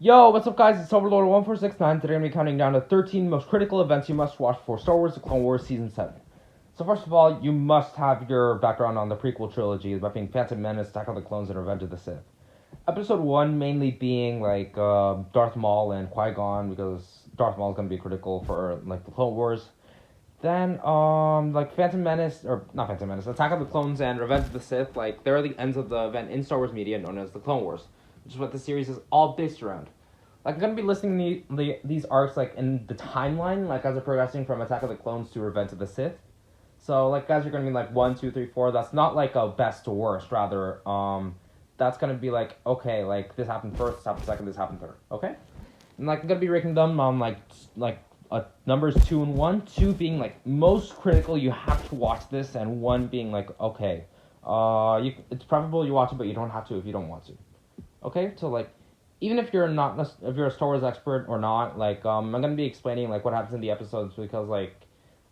Yo, what's up guys, it's Overlord1469. Today I'm going to be counting down the 13 most critical events you must watch for Star Wars The Clone Wars Season 7. So first of all, you must have your background on the prequel trilogy, about being Phantom Menace, Attack of the Clones, and Revenge of the Sith. Episode 1 mainly being Darth Maul and Qui-Gon, because Darth Maul is going to be critical for The Clone Wars. Then, Phantom Menace, or not Phantom Menace, Attack of the Clones and Revenge of the Sith, they're the ends of the event in Star Wars media known as The Clone Wars, which is what the series is all based around. I'm gonna be listing these arcs, in the timeline, as they're progressing from Attack of the Clones to Revenge of the Sith. So, guys, you're gonna be, 1, 2, 3, 4, that's not, a best to worst, rather, that's gonna be, okay, this happened first, this happened second, this happened third, okay? And, I'm gonna be ranking them on, numbers 2 and 1, 2 being most critical, you have to watch this, and 1 being okay, it's preferable you watch it, but you don't have to if you don't want to. Okay, so even if you're a Star Wars expert or not, I'm gonna be explaining what happens in the episodes, because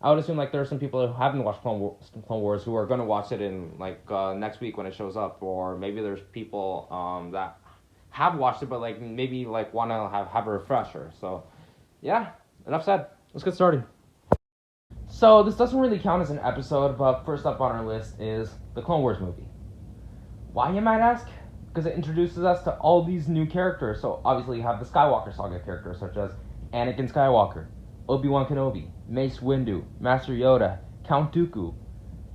I would assume there are some people who haven't watched Clone Wars who are gonna watch it in next week when it shows up, or maybe there's people that have watched it but maybe wanna have a refresher. So yeah. Enough said. Let's get started. So, this doesn't really count as an episode, but first up on our list is the Clone Wars movie. Why, you might ask? Because it introduces us to all these new characters. So, obviously, you have the Skywalker Saga characters, such as Anakin Skywalker, Obi-Wan Kenobi, Mace Windu, Master Yoda, Count Dooku.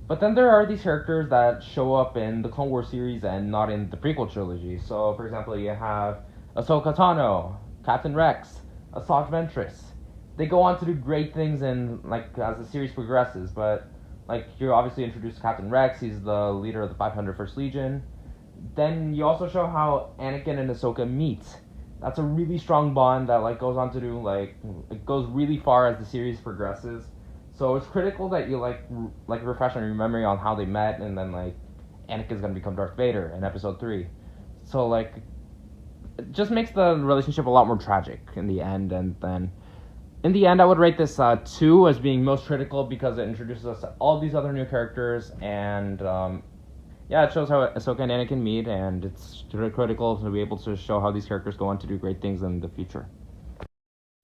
But then there are these characters that show up in the Clone Wars series and not in the prequel trilogy. So, for example, you have Ahsoka Tano, Captain Rex, Asajj Ventress. They go on to do great things as the series progresses, but you're obviously introduced to Captain Rex. He's the leader of the 501st Legion. Then you also show how Anakin and Ahsoka meet. That's a really strong bond that goes on to do it goes really far as the series progresses. So it's critical that you refresh on your memory on how they met, and then Anakin's gonna become Darth Vader in Episode 3. So it just makes the relationship a lot more tragic in the end, and then. In the end, I would rate this 2 as being most critical because it introduces us to all these other new characters, and it shows how Ahsoka and Anakin meet, and it's critical to be able to show how these characters go on to do great things in the future.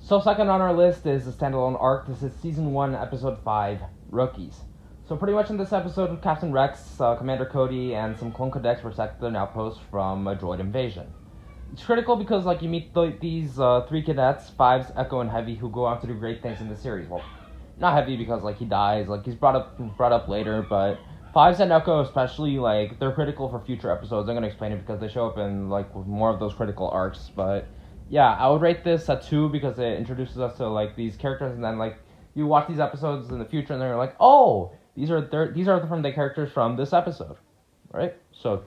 So second on our list is a standalone arc. This is Season 1, Episode 5, Rookies. So pretty much in this episode, Captain Rex, Commander Cody, and some clone cadets protect their outpost from a droid invasion. It's critical because you meet these 3 cadets, Fives, Echo, and Heavy, who go on to do great things in the series. Well, not Heavy because he dies, he's brought up later, but Fives and Echo especially, they're critical for future episodes. I'm gonna explain it because they show up in more of those critical arcs. But yeah, I would rate this a 2 because it introduces us to these characters, and then you watch these episodes in the future and they're oh, these are from the characters from this episode, right? So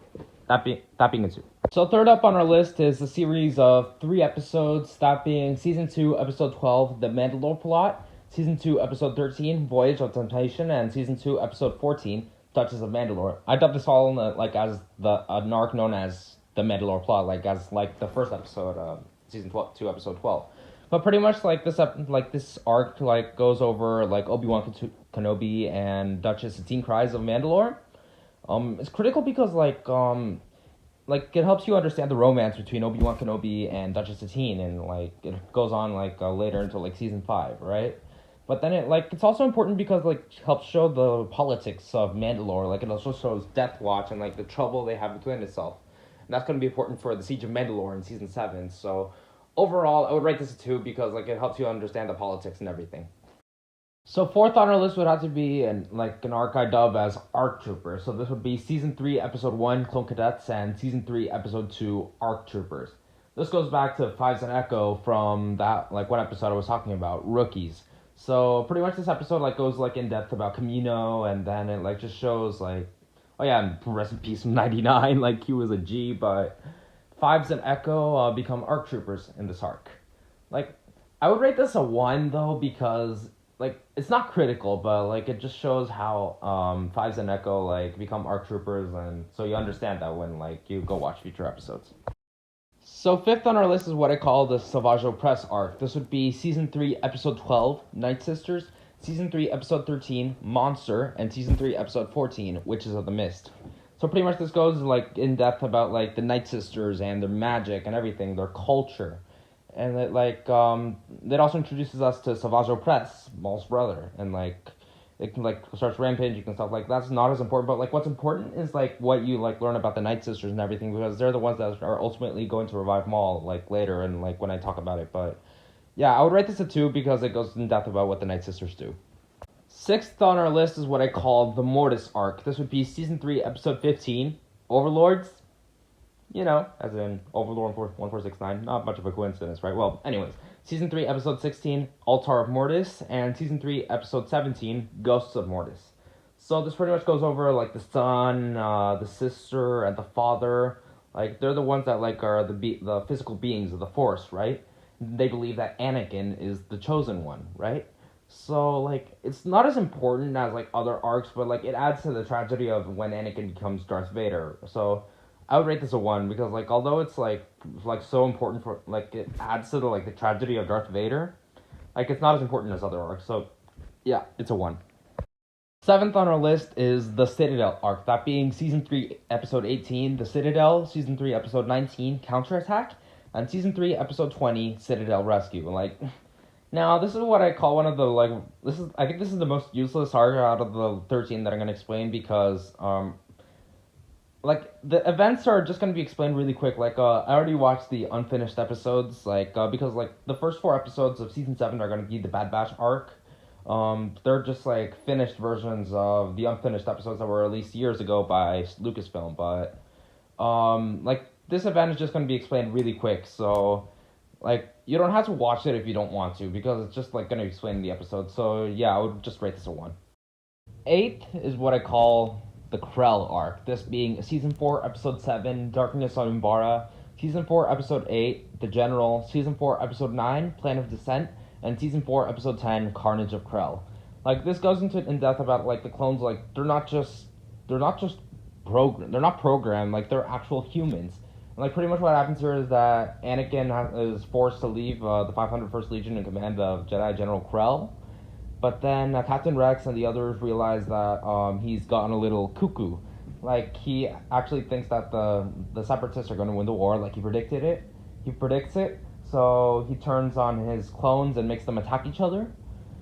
that being a 2. So third up on our list is a series of 3 episodes, that being Season 2, Episode 12, The Mandalore Plot, Season 2, Episode 13, Voyage of Temptation, and Season 2, Episode 14, Duchess of Mandalore. I dubbed this all in as an arc known as The Mandalore Plot, as the first episode, Season 2, Episode 12. But pretty much this arc goes over Obi-Wan Kenobi and Duchess Satine Kryze of Mandalore. It's critical because it helps you understand the romance between Obi-Wan Kenobi and Duchess Satine, and it goes on later until Season 5, right? But then it's also important because it helps show the politics of Mandalore. It also shows Death Watch and the trouble they have between itself, and that's going to be important for the Siege of Mandalore in Season 7. So overall, I would rate this a 2 because it helps you understand the politics and everything. So fourth on our list would have to be an arc I dub as Arc Troopers. So this would be Season 3, Episode 1, Clone Cadets, and Season 3, Episode 2, Arc Troopers. This goes back to Fives and Echo from that, one episode I was talking about, Rookies. So pretty much this episode, goes, in depth about Kamino, and then it, just shows, oh yeah, and rest in peace 99, he was a G, but Fives and Echo become Arc Troopers in this arc. I would rate this a 1, though, because it's not critical, but it just shows how Fives and Echo become ARC troopers, and so you understand that when you go watch future episodes. So fifth on our list is what I call the Savage Opress arc. This would be Season 3, Episode 12, Nightsisters, Season 3, Episode 13, Monster, and Season 3, Episode 14, Witches of the Mist. So pretty much this goes in depth about the Nightsisters and their magic and everything, their culture. And it also introduces us to Savage Opress, Maul's brother, and it can starts rampaging and stuff. That's not as important, but what's important is what you learn about the Nightsisters and everything, because they're the ones that are ultimately going to revive Maul later and when I talk about it. But yeah, I would rate this a 2 because it goes in depth about what the Nightsisters do. Sixth on our list is what I call the Mortis Arc. This would be Season 3, Episode 15, Overlords. As in Overlord 1469. Not much of a coincidence, right? Well, anyways, Season 3, Episode 16, Altar of Mortis, and Season 3, Episode 17, Ghosts of Mortis. So this pretty much goes over, the son, the sister, and the father. They're the ones that, are the physical beings of the Force, right? They believe that Anakin is the chosen one, right? So, it's not as important as, other arcs, but, it adds to the tragedy of when Anakin becomes Darth Vader. So I would rate this a 1 because although it's so important for it adds to the tragedy of Darth Vader, it's not as important as other arcs. So yeah, it's a 1. Seventh on our list is the Citadel arc, that being Season 3, Episode 18, The Citadel, Season 3, Episode 19, Counterattack, and Season 3, Episode 20, Citadel Rescue. Now this is what I call one of the I think this is the most useless arc out of the 13 that I'm gonna explain because the events are just gonna be explained really quick. I already watched the unfinished episodes, because the first 4 episodes of Season 7 are gonna be the Bad Batch arc. They're just finished versions of the unfinished episodes that were released years ago by Lucasfilm, but this event is just gonna be explained really quick, so you don't have to watch it if you don't want to, because it's just gonna explain the episode. So yeah, I would just rate this a 1. 8th is what I call the Krell Arc, this being Season 4, Episode 7, Darkness on Umbara, Season 4, Episode 8, The General, Season 4, Episode 9, Plan of Descent, and Season 4, Episode 10, Carnage of Krell. This goes into in depth about the clones. They're not just programmed. They're not programmed. They're actual humans. And pretty much what happens here is that Anakin is forced to leave the 501st Legion in command of Jedi General Krell. But then Captain Rex and the others realize that he's gotten a little cuckoo. He actually thinks that the Separatists are going to win the war, he predicted it. He predicts it, so he turns on his clones and makes them attack each other.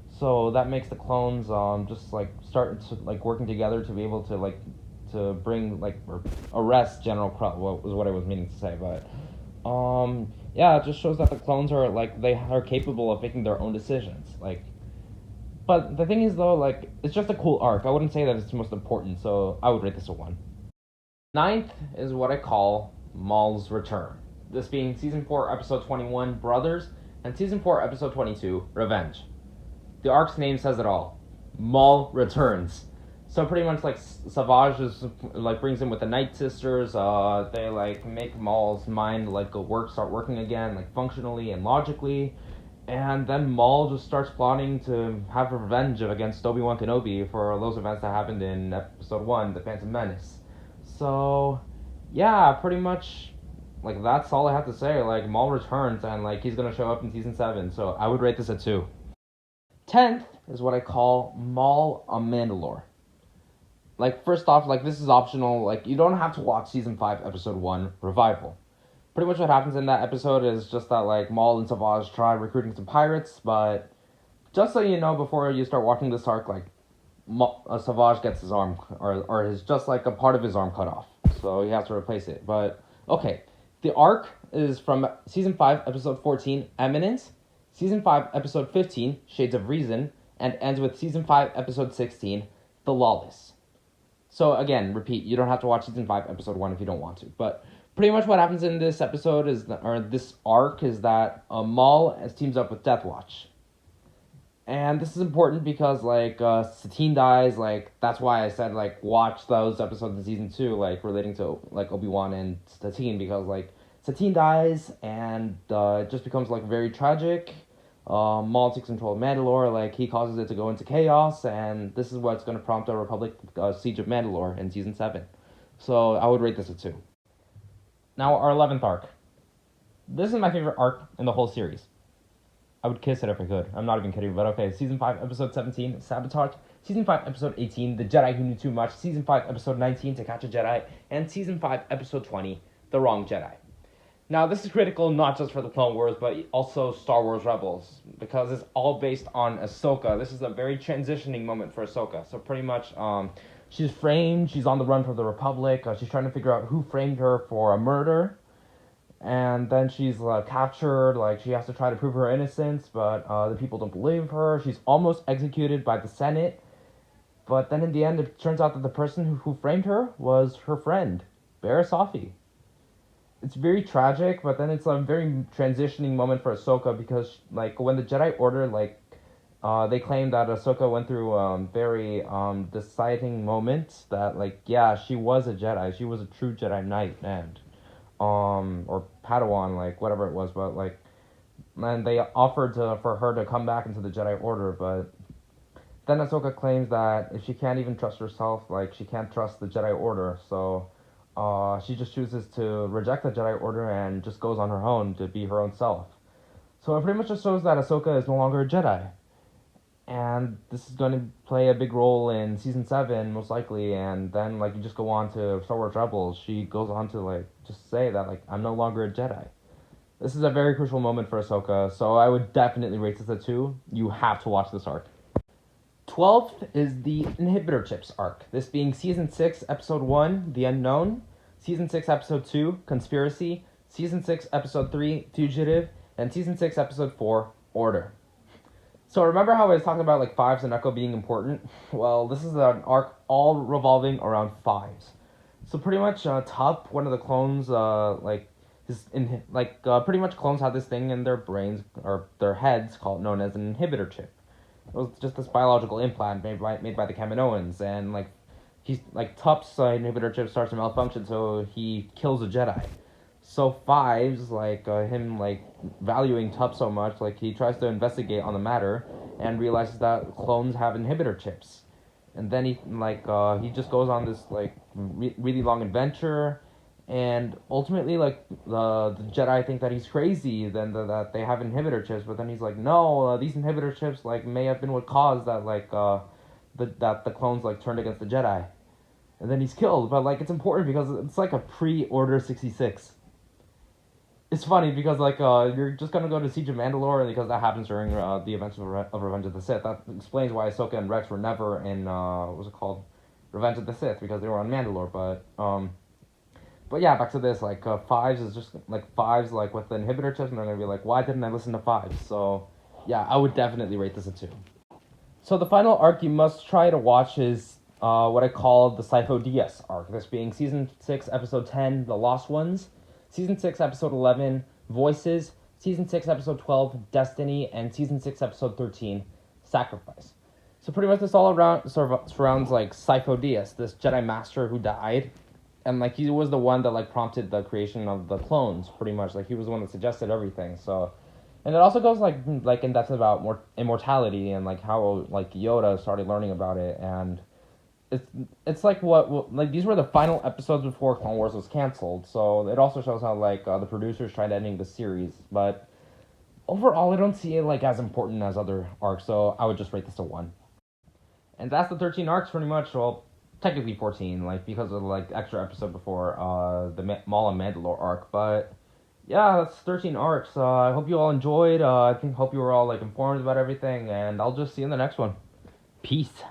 So that makes the clones just start to working together to be able to bring or arrest General Krell. Was what I was meaning to say, but yeah, it just shows that the clones are they are capable of making their own decisions. But the thing is, though, it's just a cool arc. I wouldn't say that it's the most important, so I would rate this a 1. 9th is what I call Maul's Return. This being Season 4, Episode 21, Brothers, and Season 4, Episode 22, Revenge. The arc's name says it all. Maul returns. So pretty much, Savage is, brings him with the Nightsisters. They, make Maul's mind, start working again, functionally and logically. And then Maul just starts plotting to have revenge against Obi-Wan Kenobi for those events that happened in Episode 1, The Phantom Menace. So, yeah, pretty much, that's all I have to say. Maul returns, and, he's gonna show up in Season 7, so I would rate this a 2. 10th is what I call Maul on Mandalore. First off, this is optional. You don't have to watch Season 5, Episode 1, Revival. Pretty much what happens in that episode is just that, Maul and Savage try recruiting some pirates, but just so you know, before you start watching this arc, Savage gets his arm, or his, just, a part of his arm cut off, so he has to replace it. But, okay, the arc is from Season 5, Episode 14, Eminence, Season 5, Episode 15, Shades of Reason, and ends with Season 5, Episode 16, The Lawless. So, again, repeat, you don't have to watch Season 5, Episode 1 if you don't want to, but pretty much what happens in this episode this arc is that Maul teams up with Death Watch. And this is important because, Satine dies, that's why I said, watch those episodes in Season 2, relating to, Obi-Wan and Satine, because, Satine dies, and it just becomes, very tragic. Maul takes control of Mandalore, he causes it to go into chaos, and this is what's going to prompt a Republic Siege of Mandalore in Season 7. So I would rate this a 2. Now, our 11th arc. This is my favorite arc in the whole series. I would kiss it if I could. I'm not even kidding, but okay. Season 5, Episode 17, Sabotage. Season 5, Episode 18, The Jedi Who Knew Too Much. Season 5, Episode 19, To Catch a Jedi. And Season 5, Episode 20, The Wrong Jedi. Now, this is critical not just for the Clone Wars, but also Star Wars Rebels, because it's all based on Ahsoka. This is a very transitioning moment for Ahsoka. So pretty much, she's framed, she's on the run from the Republic, she's trying to figure out who framed her for a murder, and then she's captured, she has to try to prove her innocence, but the people don't believe her. She's almost executed by the Senate, but then in the end, it turns out that the person who framed her was her friend, Barriss Offee. It's very tragic, but then it's a very transitioning moment for Ahsoka because, when the Jedi Order, they claim that Ahsoka went through very deciding moments that, yeah, she was a Jedi. She was a true Jedi Knight, and, or Padawan, whatever it was, but, and they offered for her to come back into the Jedi Order, but then Ahsoka claims that if she can't even trust herself, she can't trust the Jedi Order, so she just chooses to reject the Jedi Order and just goes on her own to be her own self. So it pretty much just shows that Ahsoka is no longer a Jedi. And this is going to play a big role in Season 7, most likely, and then, you just go on to Star Wars Rebels, she goes on to, just say that, I'm no longer a Jedi. This is a very crucial moment for Ahsoka, so I would definitely rate this a 2. You have to watch this arc. 12th is the Inhibitor Chips arc, this being Season 6, Episode 1, The Unknown, Season 6, Episode 2, Conspiracy, Season 6, Episode 3, Fugitive, and Season 6, Episode 4, Order. So remember how I was talking about, Fives and Echo being important? Well, this is an arc all revolving around Fives. So pretty much, Tup, one of the clones, pretty much clones have this thing in their brains, or their heads, known as an inhibitor chip. It was just this biological implant made by the Kaminoans, and Tup's inhibitor chip starts to malfunction, so he kills a Jedi. So Fives, him valuing Tup so much, he tries to investigate on the matter and realizes that clones have inhibitor chips, and then he just goes on this really long adventure, and ultimately the Jedi think that he's crazy, then that they have inhibitor chips, but then he's no, these inhibitor chips may have been what caused that that the clones turned against the Jedi, and then he's killed. But it's important because it's a pre-Order 66. It's funny because you're just gonna go to Siege of Mandalore, because that happens during the events of Revenge of the Sith. That explains why Ahsoka and Rex were never in what was it called, Revenge of the Sith, because they were on Mandalore. But yeah, back to this, Fives is just, Fives, with the inhibitor chips, and they're going to be why didn't I listen to Fives? So, yeah, I would definitely rate this a 2. So the final arc you must try to watch is what I call the Psychodes Arc, this being Season 6, Episode 10, The Lost Ones, Season 6, Episode 11, Voices, Season 6, Episode 12, Destiny, and Season 6, Episode 13, Sacrifice. So pretty much this all around surrounds, Psychodes, this Jedi Master who died, and he was the one that prompted the creation of the clones, pretty much. He was the one that suggested everything. So, and it also goes in depth about immortality and how Yoda started learning about it, and it's what these were the final episodes before Clone Wars was canceled. So it also shows how the producers tried ending the series, but overall I don't see it as important as other arcs. So I would just rate this a 1. And that's the 13 arcs pretty much. Well, technically 14, because of extra episode before the Maul and Mandalore arc, but yeah, that's 13 arcs. I hope you all enjoyed. Hope you were all informed about everything, and I'll just see you in the next one. Peace.